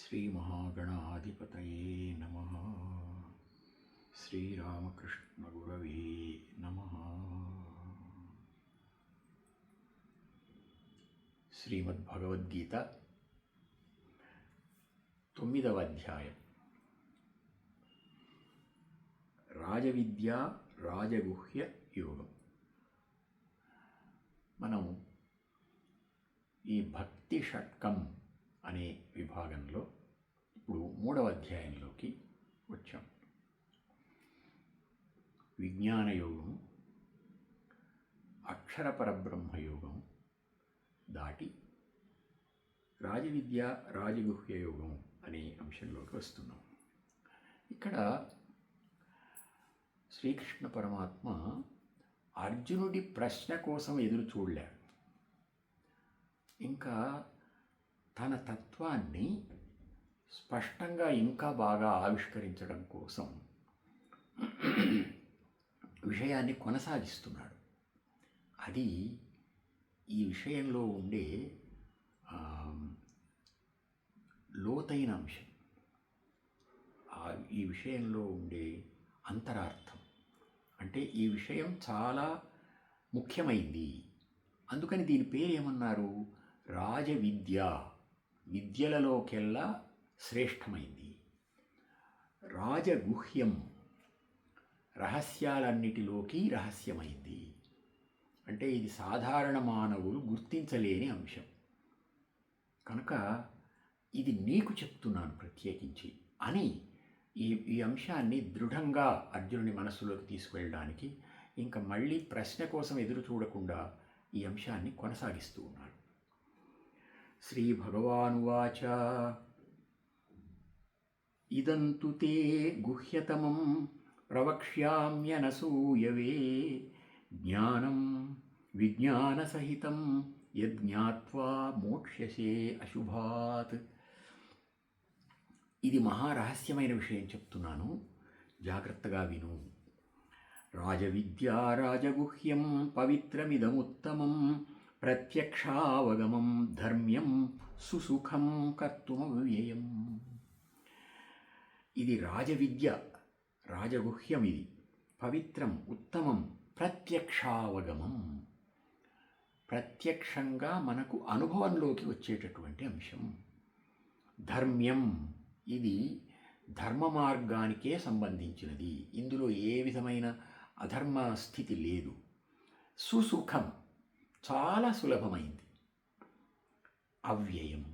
శ్రీమహాగణాధిపతయే నమః. శ్రీరామకృష్ణగురవే నమః. శ్రీమద్భగవద్గీత 9వ అధ్యాయం. రాజవిద్య రాజగుహ్య యోగం. మనం ఈ భక్తి షట్కం అనే విభాగంలో ఇప్పుడు 3వ అధ్యాయంలోకి వచ్చాం. విజ్ఞాన యోగం, అక్షర పరబ్రహ్మ యోగం దాటి రాజవిద్య రాజగుహ్య యోగం అనే అంశంలోకి వస్తున్నాం. ఇక్కడ శ్రీకృష్ణ పరమాత్మ అర్జునుడి ప్రశ్న కోసం ఎదురు చూడలేడు. ఇంకా తన తత్వాన్ని స్పష్టంగా ఇంకా బాగా ఆవిష్కరించడం కోసం విషయాన్ని కొనసాగిస్తున్నాడు. అది ఈ విషయంలో ఉండే లోతైన అంశం, ఈ విషయంలో ఉండే అంతరార్థం. అంటే ఈ విషయం చాలా ముఖ్యమైంది. అందుకని దీని పేరు ఏమన్నారు? రాజవిద్య, విద్యలలోకెల్లా శ్రేష్టమైంది. రాజగుహ్యం, రహస్యాలన్నిటిలోకి రహస్యమైంది. అంటే ఇది సాధారణ మానవులు గుర్తించలేని అంశం కనుక ఇది నీకు చెప్తున్నాను ప్రత్యేకించి అని ఈ అంశాన్ని దృఢంగా అర్జునుని మనస్సులోకి తీసుకువెళ్ళడానికి ఇంకా మళ్ళీ ప్రశ్న కోసం ఎదురు చూడకుండా ఈ అంశాన్ని కొనసాగిస్తూ ఉన్నాడు. శ్రీ భగవానువాచ ఇదంతు తే గుహ్యతమం ప్రవక్ష్యామ్యనసూయవే జ్ఞానం విజ్ఞానసహితం యజ్ఞాత్వా మోక్ష్యసే అశుభాత్. ఇది మహారహస్యమైన విషయం చెప్తున్నాను, జాగ్రత్తగా విను. రాజవిద్యా రాజగుహ్యం పవిత్రమిదముత్తమం ప్రత్యక్షావగమం ధర్మ్యం సుసుఖం కర్తుమవ్యయం. ఇది రాజవిద్య, రాజగుహ్యం. ఇది పవిత్రం, ఉత్తమం, ప్రత్యక్షావగమం, ప్రత్యక్షంగా మనకు అనుభవంలోకి వచ్చేటటువంటి అంశం. ధర్మ్యం, ఇది ధర్మ మార్గానికే సంబంధించినది. ఇందులో ఏ విధమైన అధర్మ స్థితి లేదు. సుసుఖం, చాలా సులభమైంది. అవ్యయం,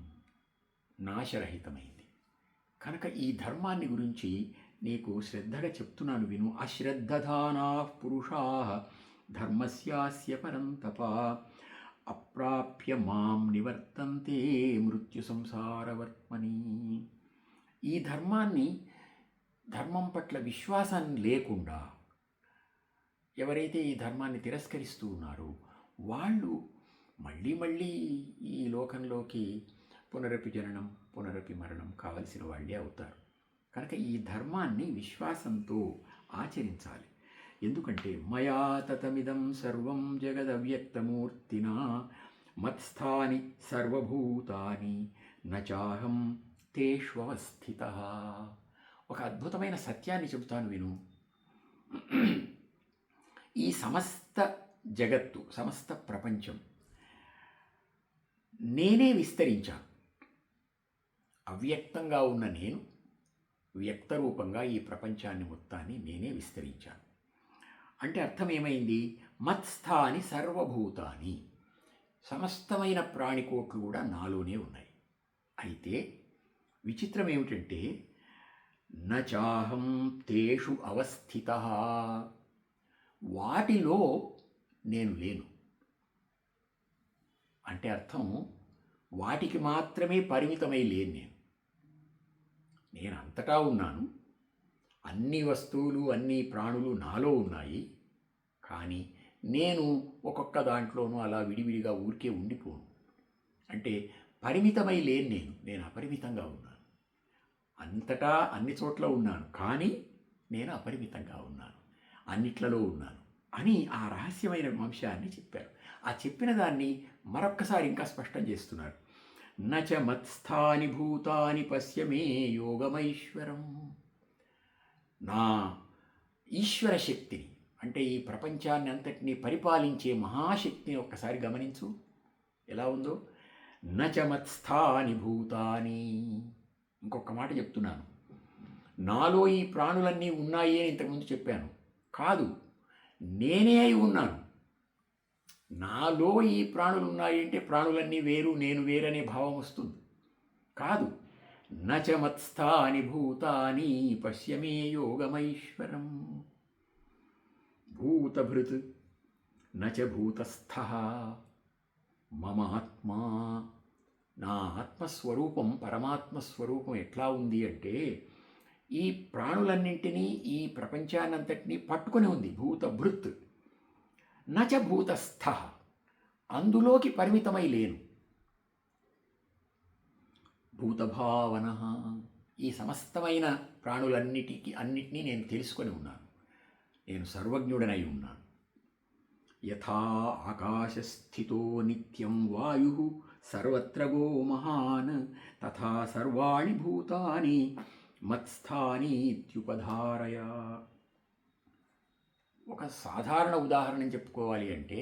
నాశరహితమైంది. కనుక ఈ ధర్మాన్ని గురించి నీకు శ్రద్ధగా చెప్తున్నాను, విను. అశ్రద్ధధానా పురుషా ధర్మస్యాస్య పరంతప అప్రాప్య మాం నివర్తంతే మృత్యు సంసారవర్త్మని. ఈ ధర్మం పట్ల విశ్వాసం లేకుండా ఎవరైతే ఈ ధర్మాన్ని తిరస్కరిస్తూ ఉన్నారో వాళ్ళు మళ్ళీ మళ్ళీ ఈ లోకంలోకి పునరపి జననం పునరపి మరణం కావలసిన వాళ్ళే అవుతారు. కనుక ఈ ధర్మాన్ని విశ్వాసంతో ఆచరించాలి. ఎందుకంటే మయా తతమిదం సర్వం జగదవ్యక్తమూర్తినా మత్స్థాని సర్వభూతాని నచాహం తేష్వస్థితః. ఒక అద్భుతమైన సత్యాన్ని చెబుతాను, విను. ఈ సమస్త జగత్తు, సమస్త ప్రపంచం నేనే విస్తరించాను. అవ్యక్తంగా ఉన్న నేను వ్యక్తరూపంగా ఈ ప్రపంచాన్ని మొత్తాన్ని నేనే విస్తరించాను. అంటే అర్థం ఏమైంది? మత్స్థాని సర్వభూతాని, సమస్తమైన ప్రాణికోట్లు కూడా నాలోనే ఉన్నాయి. అయితే విచిత్రం ఏమిటంటే నచాహం తేషు అవస్థితః, వాటిలో నేను లేను. అంటే అర్థం వాటికి మాత్రమే పరిమితమై లేను. నేను అంతటా ఉన్నాను. అన్ని వస్తువులు అన్ని ప్రాణులు నాలో ఉన్నాయి. కానీ నేను ఒక్కొక్క దాంట్లోనూ అలా విడివిడిగా ఊరికే ఉండిపోను. అంటే పరిమితమై లేను. నేను అపరిమితంగా ఉన్నాను. అంతటా అన్ని చోట్ల ఉన్నాను, కానీ నేను అపరిమితంగా ఉన్నాను, అన్నిట్లలో ఉన్నాను అని ఆ రహస్యమైన అంశాన్ని చెప్పారు. ఆ చెప్పిన దాన్ని మరొక్కసారి ఇంకా స్పష్టం చేస్తున్నారు. నచ మత్స్థాని భూతాని పశ్య మే యోగమైశ్వరం. నా ఈశ్వర శక్తిని, అంటే ఈ ప్రపంచాన్ని అంతటినీ పరిపాలించే మహాశక్తిని ఒక్కసారి గమనించు ఎలా ఉందో. నచ మత్స్థాని భూతాని, ఇంకొక మాట చెప్తున్నాను, నాలో ఈ ప్రాణులన్నీ ఉన్నాయి అని ఇంతకుముందు చెప్పాను. కాదు, నేనే అయి ఉన్నాను. నాలో ఈ ప్రాణులు ఉన్నాయి అంటే ప్రాణులన్నీ వేరు, నేను వేరనే భావం వస్తుంది. కాదు, నచ మత్స్థాని భూతాని పశ్య మే యోగమైశ్వరం. భూతభృత్ నచ భూతస్థః మమ ఆత్మా. నా ఆత్మస్వరూపం, పరమాత్మస్వరూపం ఎట్లా ఉంది అంటే ఈ ప్రాణులన్నింటినీ, ఈ ప్రపంచాన్నంతటినీ పట్టుకొని ఉంది. భూతభృత్ నచ భూతస్థ, అందులోకి పరిమితమై లేను. భూతభావన, ఈ సమస్తమైన అన్నిటినీ నేను తెలుసుకొని ఉన్నాను. నేను సర్వజ్ఞుడనై ఉన్నాను. యథా ఆకాశస్థితో నిత్యం వాయు సర్వత్ర గో మహాన్ తథా సర్వాణి భూతాని మత్స్థానీత్యుపధారయ. ఒక సాధారణ ఉదాహరణ చెప్పుకోవాలి అంటే,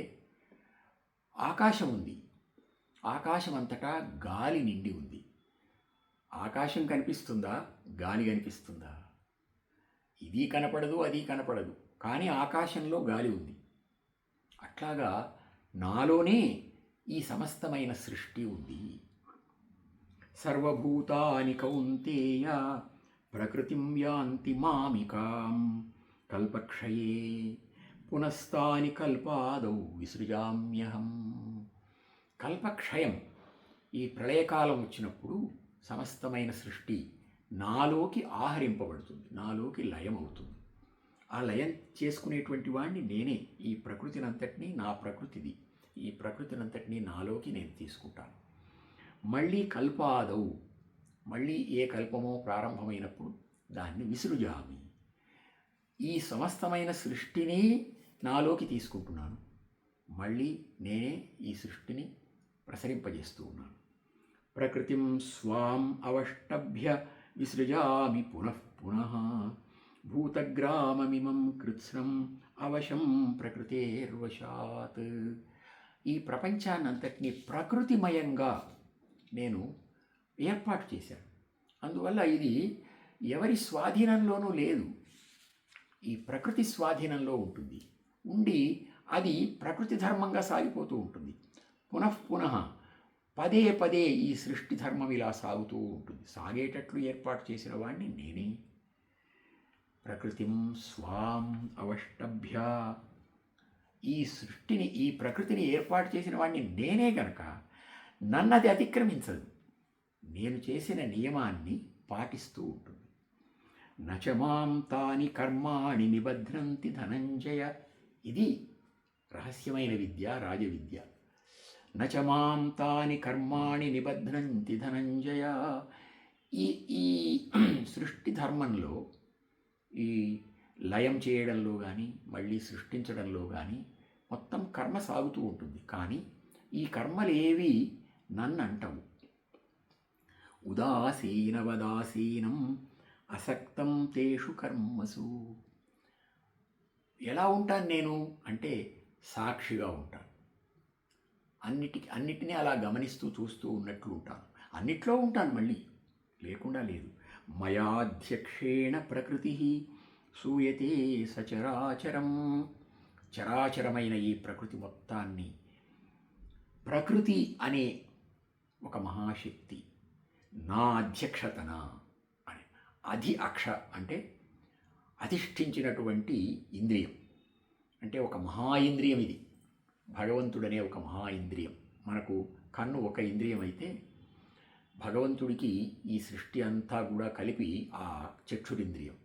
ఆకాశం ఉంది. ఆకాశం అంతటా గాలి నిండి ఉంది. ఆకాశం కనిపిస్తుందా? గాలి కనిపిస్తుందా? ఇది కనపడదు, అది కనపడదు, కానీ ఆకాశంలో గాలి ఉంది. అట్లాగా నాలోనే ఈ సమస్తమైన సృష్టి ఉంది. సర్వభూతాని కౌంతేయ ప్రకృతిం యాంతి మామికాం కల్పక్షయే పునస్తాని కల్పాదౌ విసృజామ్యహం. కల్పక్షయం, ఈ ప్రళయకాలం వచ్చినప్పుడు సమస్తమైన సృష్టి నాలోకి ఆహరింపబడుతుంది, నాలోకి లయం అవుతుంది. ఆ లయం చేసుకునేటువంటి వాడిని నేనే. ఈ ప్రకృతినంతటినీ, నా ప్రకృతిది, ఈ ప్రకృతినంతటినీ నాలోకి నేను తీసుకుంటాను. మళ్ళీ కల్పాదౌ, మళ్ళీ ఏ కల్పమో ప్రారంభమైనప్పుడు దాన్ని విసృజామి. ఈ సమస్తమైన సృష్టిని నాలోకి తీసుకుంటున్నాను. మళ్ళీ నేనే ఈ సృష్టిని ప్రసరింపజేస్తూ ఉన్నాను. ప్రకృతిం స్వాం అవష్టభ్య విసృజామి పునః పునః భూతగ్రామమిమం కృత్స్నం అవశం ప్రకృతేర్వశాత్. ఈ ప్రపంచాన్నంతటినీ ప్రకృతిమయంగా నేను ఏర్పాటు చేశాను. అందువల్ల ఇది ఎవరి స్వాధీనంలోనూ లేదు, ఈ ప్రకృతి స్వాధీనంలో ఉంటుంది. ఉండి అది ప్రకృతి ధర్మంగా సాగిపోతూ ఉంటుంది. పునఃపునః పదే పదే ఈ సృష్టి ధర్మం ఇలా సాగుతూ ఉంటుంది. సాగేటట్లు ఏర్పాటు చేసిన వాడిని నేనే. ప్రకృతిం స్వాం అవష్టభ్య, ఈ సృష్టిని, ఈ ప్రకృతిని ఏర్పాటు చేసిన వాడిని నేనే గనక నన్నది అతిక్రమించదు. నేను చేసిన నియమాన్ని పాటిస్తూ ఉంటుంది. నచమాం తాని కర్మాణి నిబధ్నంతి ధనంజయ. ఇది రహస్యమైన విద్య, రాజవిద్య. నచమాం తాని కర్మాణి నిబధ్నంతి ధనంజయ. ఈ ఈ సృష్టి ధర్మంలో, ఈ లయం చేయడంలో కానీ మళ్ళీ సృష్టించడంలో కానీ మొత్తం కర్మ సాగుతూ ఉంటుంది. కానీ ఈ కర్మలేవి నన్ను అంటవు. ఉదాసీనవదాసీనం అసక్తం తేషు కర్మసు. ఎలా ఉంటాను నేను అంటే సాక్షిగా ఉంటాను. అన్నిటినీ అలా గమనిస్తూ చూస్తూ ఉన్నట్లు ఉంటాను. అన్నిట్లో ఉంటాను, మళ్ళీ లేకుండా లేదు. మయాధ్యక్షేణ ప్రకృతి సూయతే సచరాచరం. చరాచరమైన ఈ ప్రకృతి మొత్తాన్ని ప్రకృతి అనే ఒక మహాశక్తి నా అధ్యక్షతన అని. అక్ష అంటే అధిష్ఠించినటువంటి ఇంద్రియం, అంటే ఒక మహా ఇంద్రియం ఇది. భగవంతుడనే ఒక మహా ఇంద్రియం. మనకు కన్ను ఒక ఇంద్రియం అయితే భగవంతుడికి ఈ సృష్టి అంతా కూడా కలిపి ఆ చక్షురింద్రియం.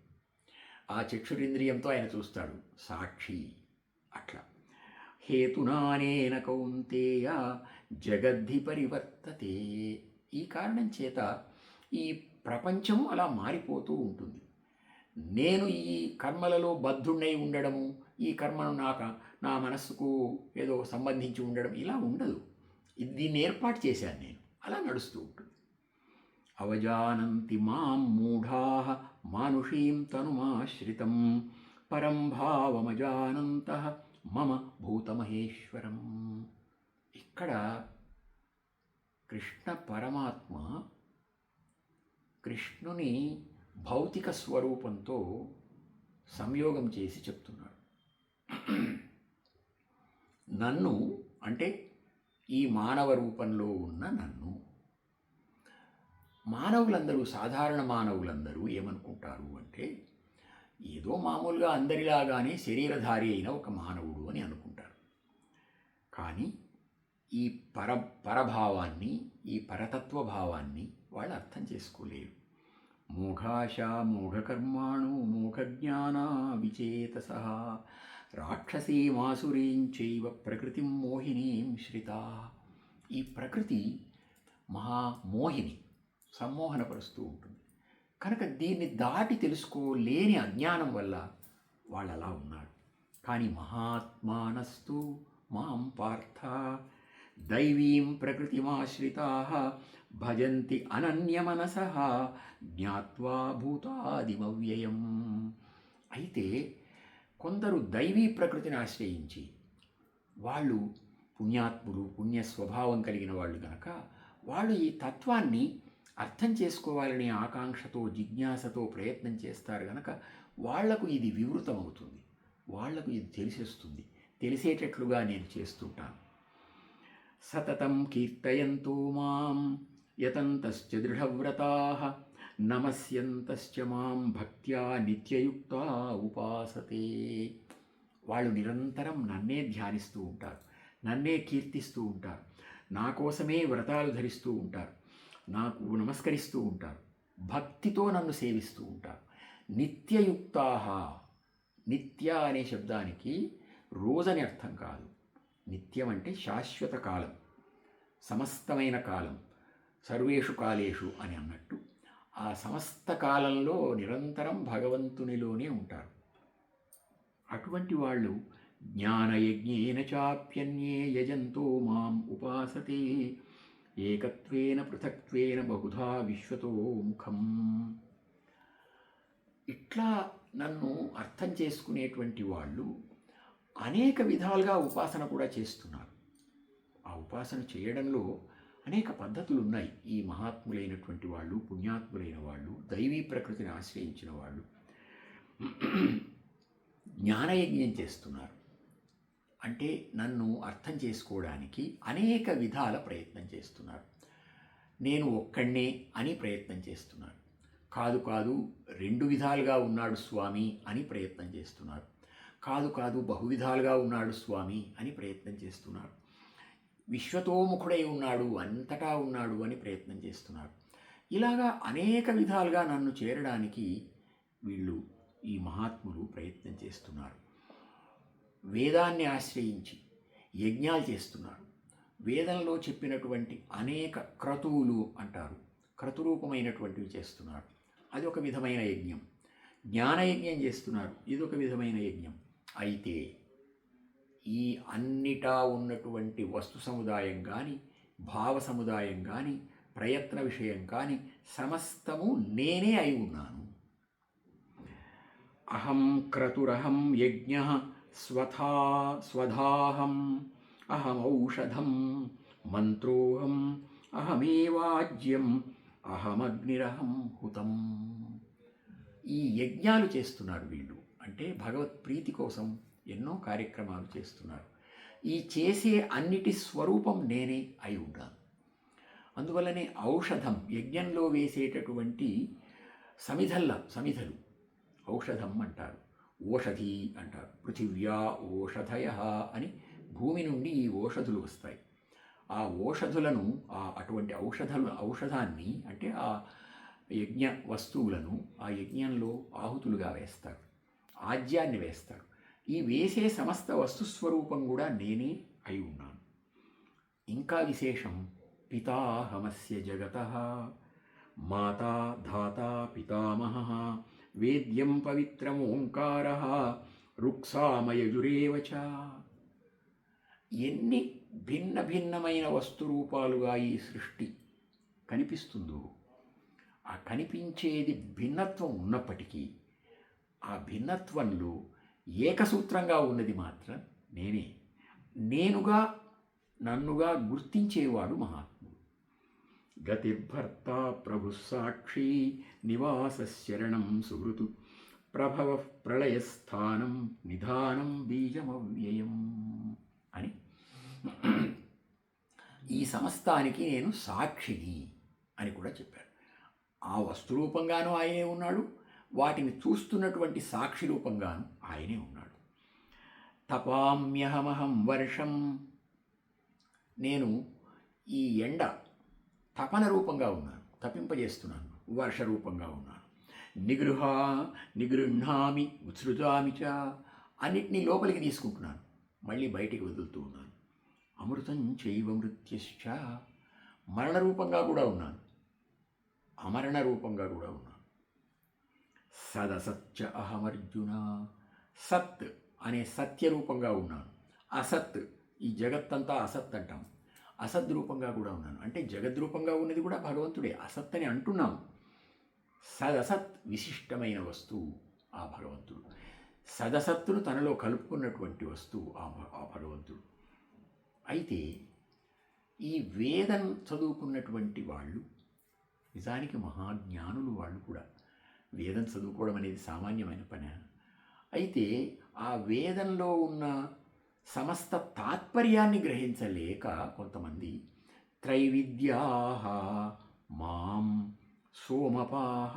ఆ చక్షురింద్రియంతో ఆయన చూస్తాడు, సాక్షి. అట్లా హేతునానేన కౌంతేయ జగద్ధి పరివర్తతే. ఈ కారణం చేత ఈ ప్రపంచము అలా మారిపోతూ ఉంటుంది. నేను ఈ కర్మలలో బద్ధుణ్ణై ఉండడము, ఈ కర్మను నా మనస్సుకు ఏదో సంబంధించి ఉండడం ఇలా ఉండదు. దీన్ని ఏర్పాటు చేశాను నేను. అలా నడుస్తూ ఉంటుంది. అవజానంతి మాం మూఢా మానుషీం తనుమాశ్రితం పరం భావమజానంత మమ భూతమహేశ్వరం. ఇక్కడ కృష్ణ పరమాత్మ కృష్ణుని భౌతిక స్వరూపంతో సంయోగం చేసి చెప్తున్నాడు. నన్ను అంటే ఈ మానవ రూపంలో ఉన్న నన్ను మానవులందరూ, సాధారణ మానవులందరూ ఏమనుకుంటారు అంటే ఏదో మామూలుగా అందరిలాగానే శరీరధారి అయిన ఒక మానవుడు అని అనుకుంటారు. కానీ ఈ పరభావాన్ని, ఈ పరతత్వ భావాన్ని వాళ్ళు అర్థం చేసుకోలేరు. మోఘాశా మోఘకర్మాణు మోఘజ్ఞానా విచేతస రాక్షసీమాసురీంచైవ ప్రకృతిం మోహినీం శ్రితా. ఈ ప్రకృతి మహామోహిని, సమ్మోహనపరుస్తూ ఉంటుంది. కనుక దీన్ని దాటి తెలుసుకోలేని అజ్ఞానం వల్ల వాళ్ళు అలా ఉన్నారు. కానీ మహాత్మానస్తు మాం పార్థ దైవీం ప్రకృతిమాశ్రితా భజంతి అనన్యమనసః జ్ఞాత్వా భూతాదిమవ్యయం. అయితే కొందరు దైవీ ప్రకృతిని ఆశ్రయించి, వాళ్ళు పుణ్యాత్ములు, పుణ్య స్వభావం కలిగిన వాళ్ళు కనుక వాళ్ళు ఈ తత్వాన్ని అర్థం చేసుకోవాలనే ఆకాంక్షతో, జిజ్ఞాసతో ప్రయత్నం చేస్తారు కనుక వాళ్లకు ఇది వివృతం అవుతుంది, వాళ్లకు ఇది తెలిసేస్తుంది. తెలిసేటట్లుగా నేను చేస్తుంటాను. సతతం కీర్తయంతో మాం యతంతశ్చ దృఢవ్రతాః నమస్యంతశ్చ మాం భక్త్యా నిత్యయుక్తా ఉపాసతే. వాళ్ళు నిరంతరం నన్నే ధ్యానిస్తూ ఉంటారు, నన్నే కీర్తిస్తూ ఉంటారు, నా కోసమే వ్రతాలు ధరిస్తూ ఉంటారు, నాకు నమస్కరిస్తూ ఉంటారు, భక్తితో నన్ను సేవిస్తూ ఉంటారు. నిత్యయుక్తాః, నిత్య అనే శబ్దానికి రోజని అర్థం కాదు. నిత్యం అంటే శాశ్వత కాలం, సమస్తమైన కాలం, సర్వేషు కాలేషు అని అన్నట్టు ఆ సమస్త కాలంలో నిరంతరం భగవంతునిలోనే ఉంటారు. అటువంటి వాళ్ళు జ్ఞానయజ్ఞేన చాప్యన్యే యజంతో మాం ఉపాసతే ఏకత్వేన పృథక్త్వేన బహుధా విశ్వతో ముఖం. ఇట్లా నన్ను అర్థం చేసుకునేటువంటి వాళ్ళు అనేక విధాలుగా ఉపాసన కూడా చేస్తున్నారు. ఆ ఉపాసన చేయడంలో అనేక పద్ధతులు ఉన్నాయి. ఈ మహాత్ములైనటువంటి వాళ్ళు, పుణ్యాత్ములైన వాళ్ళు, దైవీ ప్రకృతిని ఆశ్రయించిన వాళ్ళు జ్ఞానయజ్ఞం చేస్తున్నారు. అంటే నన్ను అర్థం చేసుకోవడానికి అనేక విధాల ప్రయత్నం చేస్తున్నారు. నేను ఒక్కడే అని ప్రయత్నం చేస్తున్నారు. కాదు కాదు 2 విధాలుగా ఉన్నాడు స్వామి అని ప్రయత్నం చేస్తున్నారు. కాదు కాదు బహువిధాలుగా ఉన్నాడు స్వామి అని ప్రయత్నం చేస్తున్నారు. విశ్వతోముఖుడై ఉన్నాడు, అంతటా ఉన్నాడు అని ప్రయత్నం చేస్తున్నారు. ఇలాగా అనేక విధాలుగా నన్ను చేరడానికి వీళ్ళు, ఈ మహాత్ములు ప్రయత్నం చేస్తున్నారు. వేదాన్ని ఆశ్రయించి యజ్ఞాలు చేస్తున్నారు. వేదంలో చెప్పినటువంటి అనేక క్రతువులు అంటారు, క్రతురూపమైనటువంటివి చేస్తున్నారు. అది ఒక విధమైన యజ్ఞం. జ్ఞానయజ్ఞం చేస్తున్నారు, ఇది ఒక విధమైన యజ్ఞం. అయితే ఈ అన్నిటా ఉన్నటువంటి వస్తు సముదాయం కానీ, భావ సముదాయం కానీ, ప్రయత్న విషయం కానీ సమస్తము నేనే అయి ఉన్నాను. అహం క్రతురహం యజ్ఞ స్వధాహం అహమౌషధం మంత్రోహం అహమేవాజ్యం అహమగ్నిరహం హుతం. ఈ యజ్ఞాలు చేస్తున్నారు వీళ్ళు. అంటే భగవత్ ప్రీతి కోసం ఎన్నో కార్యక్రమాలు చేస్తున్నారు. ఈ చేసే అన్నిటి స్వరూపం నేనే అయి ఉన్నాను. అందువల్లనే ఔషధం, యజ్ఞంలో వేసేటటువంటి సమిధలు ఔషధం అంటారు, ఓషధి అంటారు. పృథివ్యా ఓషధయ అని భూమి నుండి ఈ ఓషధులు వస్తాయి. ఆ ఓషధులను, అటువంటి ఔషధాన్ని అంటే ఆ యజ్ఞ వస్తువులను ఆ యజ్ఞంలో ఆహుతులుగా వేస్తారు, ఆజ్యాన్ని వేస్తారు. ఈ వేసే సమస్త వస్తుస్వరూపం కూడా నేనే అయి ఉన్నాను. ఇంకా విశేషం, పితాహమస్య జగతః మాతా ధాతా పితామహః వేద్యం పవిత్రమోంకారః రుక్సామయజురేవ చ. ఎన్ని భిన్న భిన్నమైన వస్తురూపాలుగా ఈ సృష్టి కనిపిస్తుందో, ఆ కనిపించేది భిన్నత్వం ఉన్నప్పటికీ ఆ భిన్నత్వంలో ఏకసూత్రంగా ఉన్నది మాత్రం నేనే. నేనుగా నన్నుగా గుర్తించేవాడు మహాత్ముడు. గతిర్భర్త ప్రభు సాక్షి నివాసశరణం సుహృతు ప్రభవ ప్రళయస్థానం నిధానం బీజమవ్యయం అని ఈ సమస్తానికి నేను సాక్షిని అని కూడా చెప్పారు. ఆ వస్తురూపంగానూ ఆయనే ఉన్నాడు, వాటిని చూస్తున్నటువంటి సాక్షి రూపంగాను ఆయనే ఉన్నాడు. తపామ్యహమహం వర్షం, నేను ఈ ఎండ తపన రూపంగా ఉన్నాను, తపింపజేస్తున్నాను, వర్ష రూపంగా ఉన్నాను. నిగృహ్ణామి ఉత్సృజామి చ, అన్నిటినీ లోపలికి తీసుకుంటున్నాను, మళ్ళీ బయటికి వదులుతూ ఉన్నాను. అమృతం చైవ మృత్యుశ్చ, మరణ రూపంగా కూడా ఉన్నాను, అమరణ రూపంగా కూడా ఉన్నాను. సదసత్య అహమర్జున, సత్ అనే సత్య రూపంగా ఉన్నాను. అసత్, ఈ జగత్తంతా అసత్ అంటాం, అసద్ రూపంగా కూడా ఉన్నాను. అంటే జగద్రూపంగా ఉన్నది కూడా భగవంతుడే, అసత్ అని అంటున్నాము. సదసత్ విశిష్టమైన వస్తువు ఆ భగవంతుడు, సదసత్తును తనలో కలుపుకున్నటువంటి వస్తువు ఆ భగవంతుడు. అయితే ఈ వేదం చదువుకున్నటువంటి వాళ్ళు నిజానికి మహాజ్ఞానులు. వాళ్ళు కూడా వేదం చదువుకోవడం అనేది సామాన్యమైన పని. అయితే ఆ వేదంలో ఉన్న సమస్త తాత్పర్యాన్ని గ్రహించలేక కొంతమంది త్రైవిద్యాః మాం సోమపాః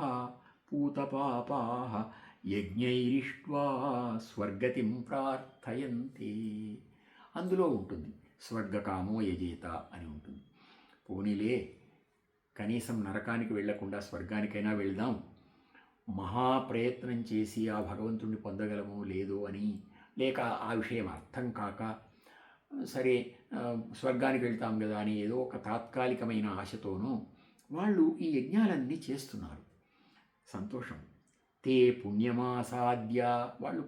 పూతపాపాః యజ్ఞైరిష్ట్వా స్వర్గతిం ప్రార్థయంతే. అందులో ఉంటుంది స్వర్గకామో యజేత అని ఉంటుంది. పోనీలే, కనీసం నరకానికి వెళ్లకుండా స్వర్గానికైనా వెళ్దాం, మహాప్రయత్నం చేసి ఆ భగవంతుణ్ణి పొందగలమో లేదో అని, లేక ఆ విషయం అర్థం కాక సరే స్వర్గానికి వెళ్తాం కదా అని ఏదో ఒక తాత్కాలికమైన ఆశతోనూ వాళ్ళు ఈ యజ్ఞాలన్నీ చేస్తున్నారు. సంతోషం. తే పుణ్యమాసాద్య, వాళ్ళు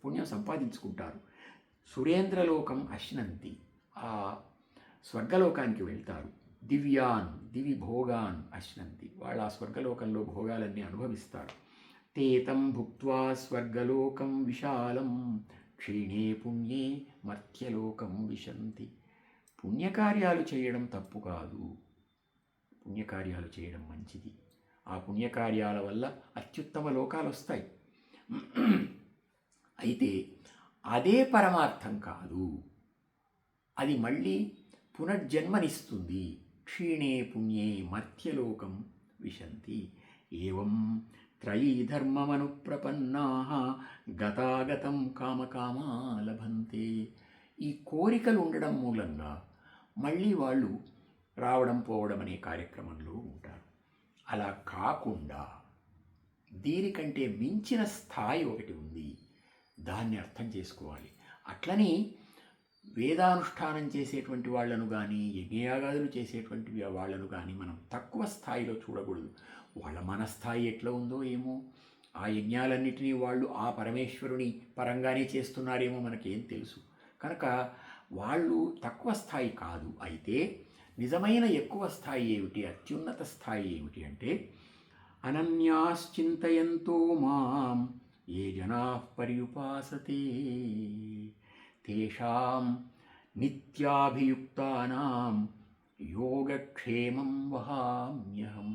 పుణ్యం సంపాదించుకుంటారు. సురేంద్రలోకం అశ్నంతి, ఆ స్వర్గలోకానికి వెళ్తారు. దివి భోగాన్ అశ్నంతి, వాళ్ళు ఆ స్వర్గలోకంలో భోగాలన్నీ అనుభవిస్తారు. తేతం భుక్త్వా స్వర్గలోకం విశాలం క్షీణే పుణ్యే మర్త్యలోకం విశంతి. పుణ్యకార్యాలు చేయడం తప్పు కాదు, పుణ్యకార్యాలు చేయడం మంచిది. ఆ పుణ్యకార్యాల వల్ల అత్యుత్తమ లోకాలు వస్తాయి. అయితే అదే పరమార్థం కాదు, అది మళ్ళీ పునర్జన్మనిస్తుంది. క్షీణే పుణ్యే మర్త్యలోకం విశంతి. ఏవం త్రయీ ధర్మమనుప్రపన్నాః గతాగతం కామకామా లభంతే. ఈ కోరికలు ఉండడం మూలంగా మళ్ళీ వాళ్ళు రావడం పోవడం అనే కార్యక్రమంలో ఉంటారు. అలా కాకుండా దీనికంటే మించిన స్థాయి ఒకటి ఉంది, దాన్ని అర్థం చేసుకోవాలి. అట్లని వేదానుష్ఠానం చేసేటువంటి వాళ్లను కానీ, యజ్ఞయాగాదులు చేసేటువంటి వాళ్లను కానీ మనం తక్కువ స్థాయిలో చూడకూడదు. వాళ్ళ మనస్థాయి ఎట్లా ఉందో ఏమో, ఆ యజ్ఞాలన్నిటినీ వాళ్ళు ఆ పరమేశ్వరుని పరంగానే చేస్తున్నారేమో మనకేం తెలుసు. కనుక వాళ్ళు తక్కువ స్థాయి కాదు. అయితే నిజమైన ఎక్కువ స్థాయి ఏమిటి, అత్యున్నత స్థాయి ఏమిటి అంటే అనన్యాశ్చింతయంతో మాం ఏ జనాః పర్యుపాసతే తేషాం నిత్యాభియుక్తానాం యోగక్షేమం వహామ్యహం.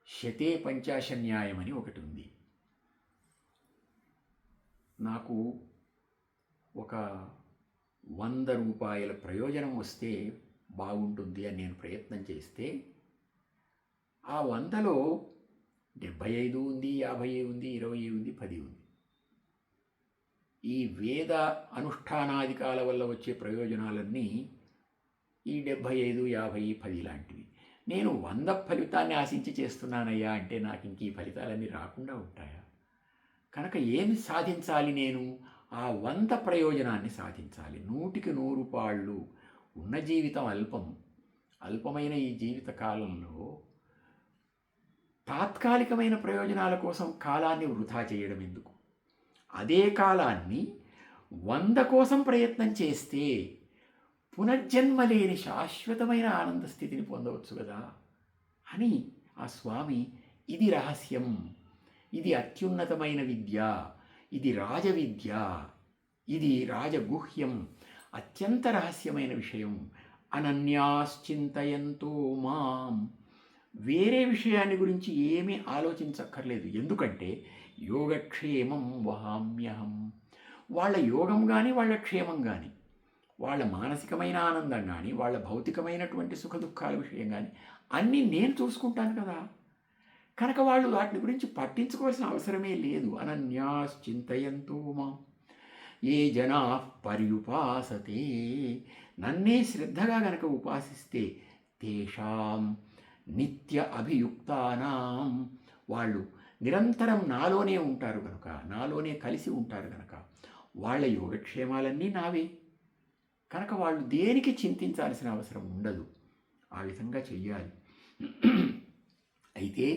శతే పంచాశన్యాయం అని ఒకటి ఉంది. నాకు ఒక 100 రూపాయల ప్రయోజనం వస్తే బాగుంటుంది అని నేను ప్రయత్నం చేస్తే ఆ 100లో 75 ఉంది, 50 ఉంది, 20 ఉంది, 10 ఉంది. ఈ వేద అనుష్ఠానాధికాల వల్ల వచ్చే ప్రయోజనాలన్నీ ఈ 75, 50, 10 లాంటివి. నేను 100 ఫలితాన్ని ఆశించి చేస్తున్నానయ్యా అంటే నాకు ఇంక ఈ ఫలితాలన్నీ రాకుండా ఉంటాయా? కనుక ఏమి సాధించాలి? నేను ఆ 100 ప్రయోజనాన్ని సాధించాలి. 100కి 100 పాళ్ళు. ఉన్న జీవితం అల్పం. అల్పమైన ఈ జీవిత కాలంలో తాత్కాలికమైన ప్రయోజనాల కోసం కాలాన్ని వృధా చేయడం ఎందుకు? అదే కాలాన్ని 100 కోసం ప్రయత్నం చేస్తే పునర్జన్మ లేని శాశ్వతమైన ఆనంద స్థితిని పొందవచ్చు కదా అని ఆ స్వామి, ఇది రహస్యం, ఇది అత్యున్నతమైన విద్య, ఇది రాజవిద్య, ఇది రాజగుహ్యం, అత్యంత రహస్యమైన విషయం, అనన్యాశ్చింతయంతో మాం, వేరే విషయాన్ని గురించి ఏమీ ఆలోచించక్కర్లేదు. ఎందుకంటే యోగక్షేమం వహామ్యహం, వాళ్ళ యోగం కానీ వాళ్ళ క్షేమం కానీ, వాళ్ళ మానసికమైన ఆనందం కానీ వాళ్ళ భౌతికమైనటువంటి సుఖ దుఃఖాల విషయం కానీ అన్నీ నేను చూసుకుంటాను కదా. కనుక వాళ్ళు వాటిని గురించి పట్టించుకోవాల్సిన అవసరమే లేదు. అనన్యాశ్చింతయంతో మాం ఏ జనా పర్యుపాసతే, నన్నే శ్రద్ధగా గనక ఉపాసిస్తే, తేషాం నిత్య అభియుక్తానాం, వాళ్ళు నిరంతరం నాలోనే ఉంటారు కనుక, నాలోనే కలిసి ఉంటారు కనుక వాళ్ళ యోగక్షేమాలన్నీ నావే. కనుక వాళ్ళు దేనికి చింతించాల్సిన అవసరం ఉండదు. ఆ విధంగా చెయ్యాలి. అయితే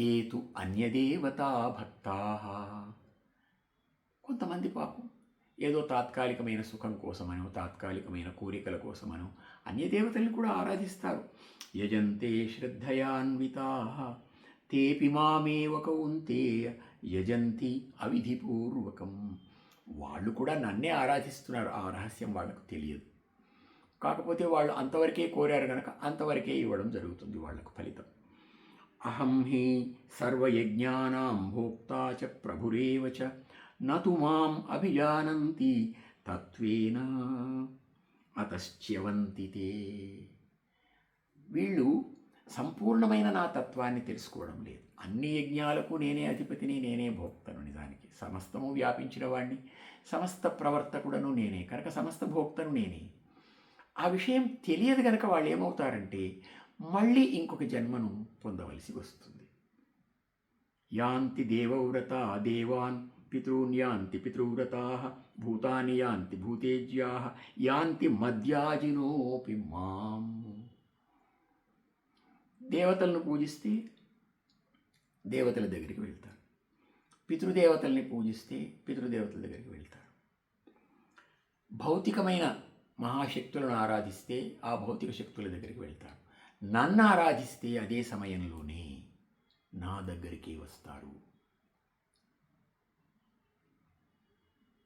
ఏతు అన్యదేవతా భక్తా, కొంతమంది పాపం ఏదో తాత్కాలికమైన సుఖం కోసమనో తాత్కాలికమైన కోరికల కోసమనో అన్యదేవతల్ని కూడా ఆరాధిస్తారు. యజంతే శ్రద్ధయాన్వితా తేపి మామేవ కౌంతేయ యజంతి అవిధిపూర్వకం, వాళ్ళు కూడా నన్నే ఆరాధిస్తున్నారు. ఆ రహస్యం వాళ్ళకు తెలియదు. కాకపోతే వాళ్ళు అంతవరకే కోరారు కనుక అంతవరకే ఇవ్వడం జరుగుతుంది వాళ్ళకు ఫలితం. అహం హి సర్వయజ్ఞానాం భోక్తా చ ప్రభురేవ చ నతు మాం అభిజానంతి తత్వేన అతశ్చ్యవంతి తే, వీళ్ళు సంపూర్ణమైన నా తత్వాన్ని తెలుసుకోవడం లేదు. అన్ని యజ్ఞాలకు నేనే అధిపతిని, నేనే భోక్తను. నిజానికి సమస్తము వ్యాపించిన వాడిని, సమస్త ప్రవర్తకుడను నేనే కనుక సమస్త భోక్తను నేనే. ఆ విషయం తెలియదు కనుక వాళ్ళు ఏమవుతారంటే మళ్ళీ ఇంకొక జన్మను పొందవలసి వస్తుంది. యాంతి దేవవ్రత దేవాన్ పితॄన్ యాంతి పితృవ్రతా భూతాని యాంతి భూతేజ్యా యాంతి మద్యాజినోపి మాం, దేవతలను పూజిస్తే దేవతల దగ్గరికి వెళ్తారు, పితృదేవతల్ని పూజిస్తే పితృదేవతల దగ్గరికి వెళ్తారు, భౌతికమైన మహాశక్తులను ఆరాధిస్తే ఆ భౌతిక శక్తుల దగ్గరికి వెళ్తారు, నన్ను ఆరాధిస్తే అదే సమయంలోనే నా దగ్గరికి వస్తారు.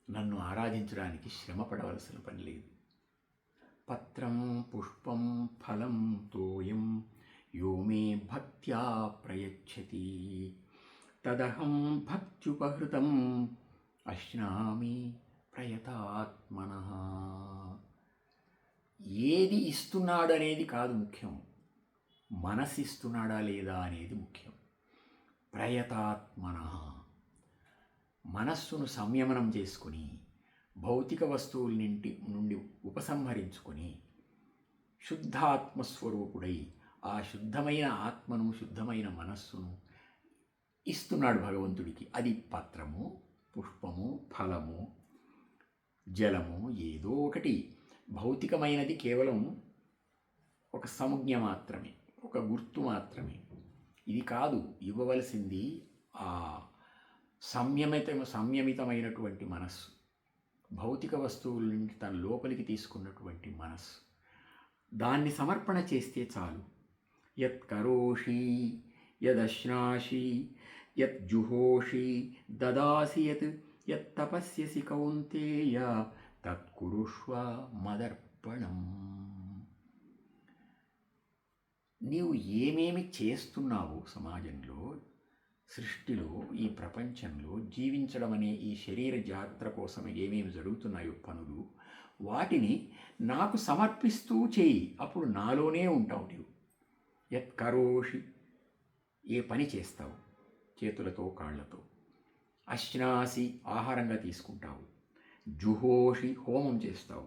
నన్ను ఆరాధించడానికి శ్రమ పడవలసిన పని లేదు. పత్రం పుష్పం ఫలం తోయం యో మే భక్త్యా ప్రయచ్చతి తదహం భక్త్యుపహృతం అశ్నామి ప్రయతాత్మనః. ఏది ఇస్తున్నాడు అనేది కాదు ముఖ్యం, మనసు ఇస్తున్నాడా లేదా అనేది ముఖ్యం. ప్రయతాత్మనః, మనస్సును సంయమనం చేసుకుని భౌతిక వస్తువుల నుండి ఉపసంహరించుకొని శుద్ధాత్మస్వరూపుడై ఆ శుద్ధమైన ఆత్మను శుద్ధమైన మనస్సును ఇస్తున్నాడు భగవంతుడికి. అది పత్రము, పుష్పము, ఫలము, జలము, ఏదో ఒకటి. భౌతికమైనది కేవలం ఒక సంజ్ఞ మాత్రమే, ఒక గుర్తు మాత్రమే. ఇది కాదు ఇవ్వవలసింది ఆ సంయమితమైనటువంటి మనస్సు, భౌతిక వస్తువుల నుండి తన లోపలికి తీసుకున్నటువంటి మనస్సు. దాన్ని సమర్పణ చేస్తే చాలు. యత్ కరోషి యదశ్నాసి యత్ జుహోషి దదాసి యత్ తపస్యసి కౌంతేయ తత్కురుష్వ మదర్పణం. నీవు ఏమేమి చేస్తున్నావో సమాజంలో, సృష్టిలో, ఈ ప్రపంచంలో జీవించడం అనే ఈ శరీర జాగ్రత్త కోసం ఏమేమి జరుగుతున్నాయో పనులు, వాటిని నాకు సమర్పిస్తూ చేయి. అప్పుడు నాలోనే ఉంటావు నీవు. యత్ కరోషి, ఏ పని చేస్తావు చేతులతో కాళ్లతో. అశ్నాసి, ఆహారంగా తీసుకుంటావు. జుహోషి, హోమం చేస్తావు.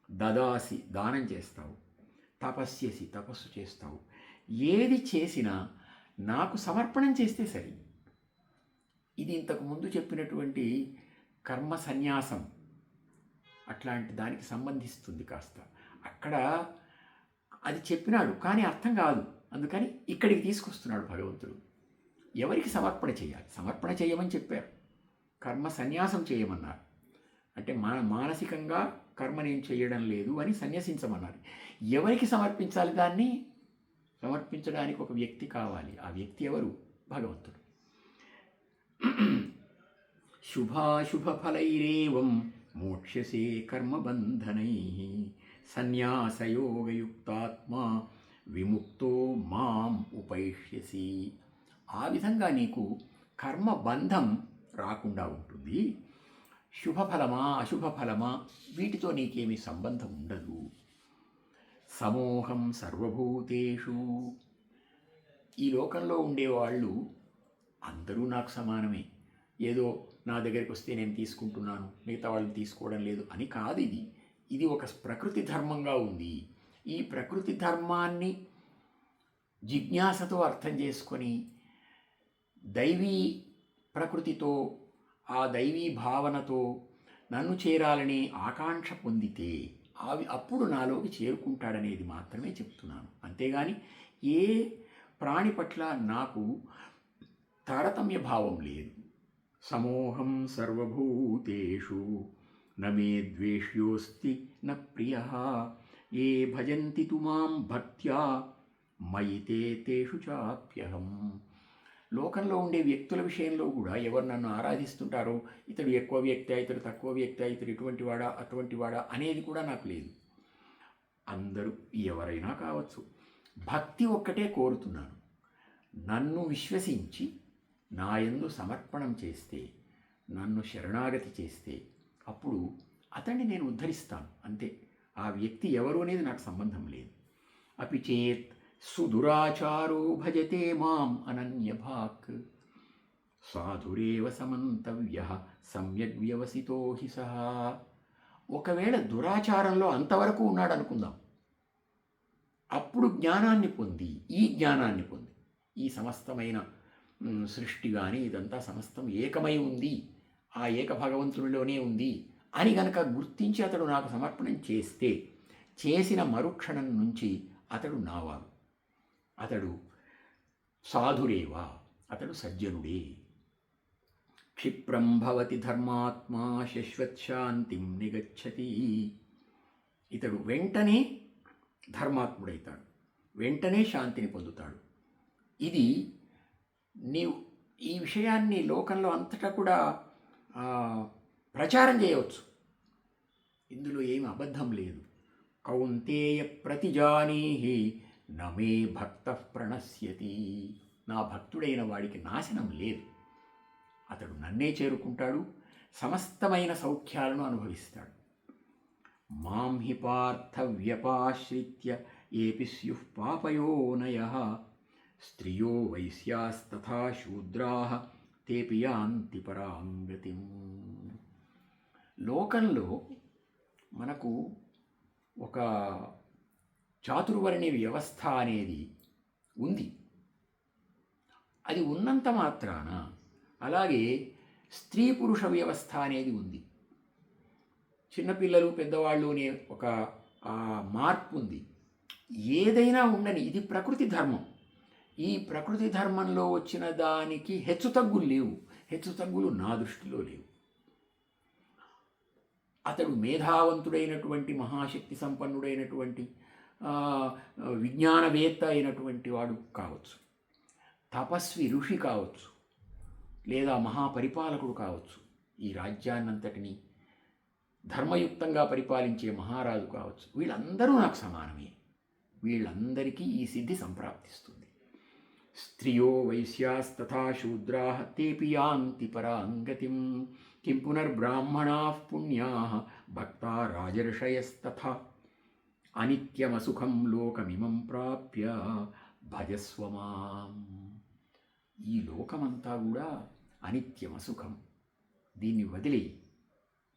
దదాసి, దానం చేస్తావు. తపస్యసి, తపస్సు చేస్తావు. ఏది చేసినా నాకు సమర్పణం చేస్తే సరి. ఇది ఇంతకుముందు చెప్పినటువంటి కర్మ సన్యాసం అట్లాంటి దానికి సంబంధిస్తుంది కాస్త. అక్కడ అది చెప్పినాడు కానీ అర్థం కాదు, అందుకని ఇక్కడికి తీసుకొస్తున్నాడు భగవంతుడు. ఎవరికి సమర్పణ చేయాలి? సమర్పణ చేయమని చెప్పారు, కర్మ సన్యాసం చేయమన్నారు. అంటే మానసికంగా కర్మ నేను చేయడం లేదు అని సన్యసించమన్నారు. ఎవరికి సమర్పించాలి దాన్ని? సమర్పించడానికి ఒక వ్యక్తి కావాలి. ఆ వ్యక్తి ఎవరు? భగవంతుడు. శుభాశుభఫలైరేవం మోక్ష్యసే కర్మబంధనై సన్యాసయోగయుక్తాత్మా విముక్తో మాం ఉపైష్యసి. ఆ విధంగా నీకు కర్మబంధం రాకుండా ఉంటుంది. శుభఫలమా అశుభఫలమా వీటితో నీకేమీ సంబంధం ఉండదు. సమోహం సర్వభూతేషు. ఈ లోకంలో ఉండేవాళ్ళు అందరూ నాకు సమానమే, ఏదో నా దగ్గరికి వస్తే నేను తీసుకుంటున్నాను, మిగతా వాళ్ళని తీసుకోవడం లేదు అని కాదు. ఇది ఒక ప్రకృతి ధర్మంగా ఉంది. ఈ ప్రకృతి ధర్మాన్ని జిజ్ఞాసతో అర్థం చేసుకొని దైవీ ప్రకృతితో, ఆ దైవీ భావనతో నన్ను చేరాలనే ఆకాంక్ష పొందితే అప్పుడు నాలోకి చేరుకుంటాడనేది మాత్రమే చెప్తున్నాను. అంతేగాని ఏ ప్రాణి పట్ల నాకు తారతమ్య భావం లేదు. సమోహం సర్వభూతేషు నమే ద్వేష్యోస్తి న ప్రియః ఏ భజంతి తు మాం భక్త్యా మయి తేషు చాప్యహం. లోకంలో ఉండే వ్యక్తుల విషయంలో కూడా ఎవరు నన్ను ఆరాధిస్తుంటారో, ఇతడు ఎక్కువ వ్యక్తి, ఇతడు తక్కువ వ్యక్తి, ఇతడు ఇటువంటి వాడా అటువంటి వాడా అనేది కూడా నాకు లేదు. అందరూ ఎవరైనా కావచ్చు. భక్తి ఒక్కటే కోరుతున్నాను. నన్ను విశ్వసించి నాయందు సమర్పణం చేస్తే, నన్ను శరణాగతి చేస్తే అప్పుడు అతన్ని నేను ఉద్ధరిస్తాను. అంతే. ఆ వ్యక్తి ఎవరు అనేది నాకు సంబంధం లేదు. అపి చేత్ సుదురాచారో భజతే మాం అనన్యభాక్ సాధురేవ సమంతవ్యః సమ్యగ్ వ్యవసితో హి సహా. ఒకవేళ దురాచారంలో అంతవరకు ఉన్నాడు అనుకుందాం, అప్పుడు జ్ఞానాన్ని పొంది, ఈ జ్ఞానాన్ని పొంది, ఈ సమస్తమైన సృష్టి కానీ ఇదంతా సమస్తం ఏకమై ఉంది, ఆ ఏక భగవంతునిలోనే ఉంది అని గనక గుర్తించి అతడు నాకు సమర్పణం చేస్తే, చేసిన మరుక్షణం నుంచి అతడు నావాడు, అతడు సాధురేవా, అతడు సజ్జనుడే. క్షిప్రం భవతి ధర్మాత్మా శశ్వత్శాంతిం నిగచ్చతి. ఇతడు వెంటనే ధర్మాత్ముడైతాడు, వెంటనే శాంతిని పొందుతాడు. ఇది నీవు ఈ విషయాన్ని లోకంలో అంతటా కూడా ప్రచారం చేయవచ్చు. ఇందులో ఏమి అబద్ధం లేదు. కౌంతేయ ప్రతిజానీహి నమే భక్త ప్రణశ్యతి. నా భక్తుడైన వాడికి నాశనం లేదు. అతడు నన్నే చేరుకుంటాడు, సమస్తమైన సౌఖ్యాలను అనుభవిస్తాడు. మాం హి పార్థ వ్యపాశ్రిత్య ఏపి స్యుః పాపయోనయః స్త్రియో వైశ్యాస్తథా శూద్రాః తేపి యాంతి పరాం గతిం. లోకంలో మనకు ఒక చాతుర్వర్ణ్య వ్యవస్థ అనేది ఉంది. అది ఉన్నంత మాత్రాన అలాగే స్త్రీ పురుష వ్యవస్థ అనేది ఉంది. చిన్నపిల్లలు పెద్దవాళ్ళు అనే ఒక మార్పు ఉంది. ఏదైనా ఉండని, ఇది ప్రకృతి ధర్మం. ఈ ప్రకృతి ధర్మంలో వచ్చిన దానికి హెచ్చుతగ్గులు లేవు. హెచ్చుతగ్గులు నా దృష్టిలో లేవు. అతడు మేధావంతుడైనటువంటి, మహాశక్తి సంపన్నుడైనటువంటి, విజ్ఞానవేత్త అయినటువంటి వాడు కావచ్చు, తపస్వి ఋషి కావచ్చు, లేదా మహాపరిపాలకుడు కావచ్చు, ఈ రాజ్యాన్నంతటినీ ధర్మయుక్తంగా పరిపాలించే మహారాజు కావచ్చు. వీళ్ళందరూ నాకు సమానమే. వీళ్ళందరికీ ఈ సిద్ధి సంప్రాప్తిస్తుంది. స్త్రియో వైశ్యాస్తథా శూద్రాః తేపి యాంతి పరాం గతిం కిం పునర్బ్రాహ్మణాః పుణ్యాః భక్తా రాజర్షయస్తథా అనిత్యమసుఖం లోకమిమం ప్రాప్య భజస్వ మాం. ఈ లోకమంతా కూడా అనిత్యమసుఖం. దీన్ని వదిలి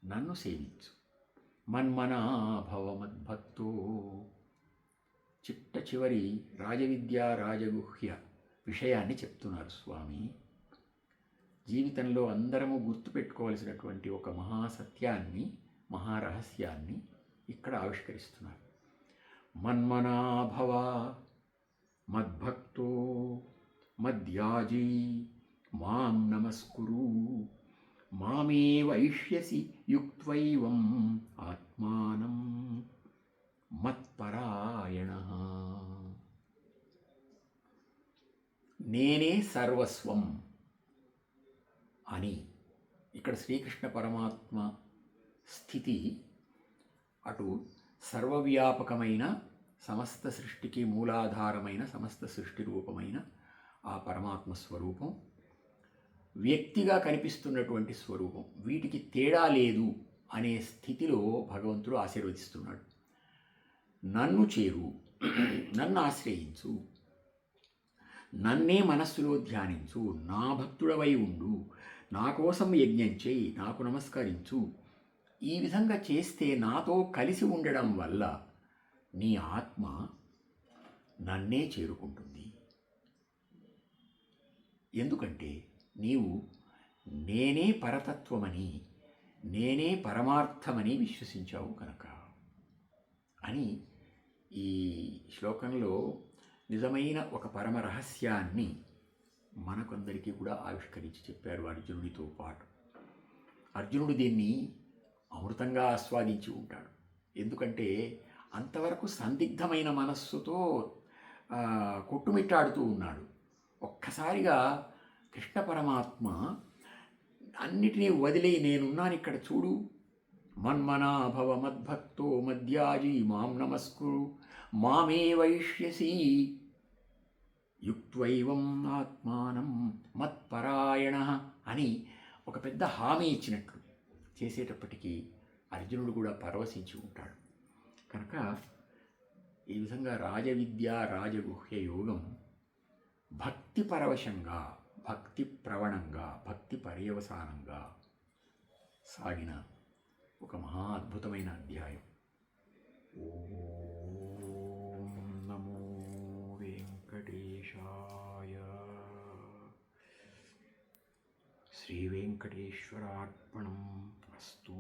నన్ను సేవించు. మన్మనా భవ మద్భక్తో. చిట్ట చివరి రాజవిద్యా రాజగుహ్య విషయాన్ని చెప్తున్నారు స్వామి. జీవితంలో అందరము గుర్తుపెట్టుకోవలసినటువంటి ఒక మహాసత్యాన్ని, మహారహస్యాన్ని ఇక్కడ ఆవిష్కరిస్తున్నారు. మన్మనా భవ మద్భక్తో మద్యాజీ మాం నమస్కురు మామే వైష్యసి యుక్త్వైవం ఆత్మానం మత్పరాయణః. నేనే సర్వస్వం అని ఇక్కడ శ్రీకృష్ణ పరమాత్మ స్థితి అటు సర్వవ్యాపకమైన సమస్త సృష్టికి మూలాధారమైన సమస్త సృష్టి రూపమైన ఆ పరమాత్మ స్వరూపం, వ్యక్తిగా కనిపిస్తున్నటువంటి స్వరూపం, వీటికి తేడా లేదు అనే స్థితిలో భగవంతుడు ఆశీర్వదిస్తున్నాడు. నన్ను చేరు, నన్ను ఆశ్రయించు, నన్నే మనస్సులో ధ్యానించు, నా భక్తుడవై ఉండు, నా కోసం యజ్ఞం చేయి, నాకు నమస్కరించు. ఈ విధంగా చేస్తే నాతో కలిసి ఉండడం వల్ల నీ ఆత్మ నన్నే చేరుకుంటుంది. ఎందుకంటే నీవు నేనే పరతత్వమని, నేనే పరమార్థమని విశ్వసించావు కనుక అని ఈ శ్లోకంలో నిజమైన ఒక పరమ రహస్యాన్ని మనకందరికీ కూడా ఆవిష్కరించి చెప్పారు అర్జునుడితో పాటు. అర్జునుడు దీన్ని అమృతంగా ఆస్వాదించి ఉంటాడు. ఎందుకంటే అంతవరకు సందిగ్ధమైన మనస్సుతో కొట్టుమిట్టాడుతూ ఉన్నాడు. ఒక్కసారిగా కృష్ణ పరమాత్మ అన్నిటినీ వదిలి నేనున్నాను ఇక్కడ చూడు, మన్మనా భవ మద్భక్తో మధ్యాజీ మాం నమస్కురు మామే వైష్యసి యుక్త్వైవం ఆత్మానం మత్పరాయణ అని ఒక పెద్ద హామీ ఇచ్చినట్లు చేసేటప్పటికీ అర్జునుడు కూడా పరవశించి ఉంటాడు. కనుక ఈ విధంగా రాజవిద్య రాజగుహ్య యోగం భక్తి పరవశంగా, భక్తి ప్రవణంగా, భక్తి పర్యవసానంగా సాగిన ఒక మహా అద్భుతమైన అధ్యాయం. ఓం నమో వెంకటేశాయ. శ్రీ వెంకటేశ్వరార్పణం అస్తు.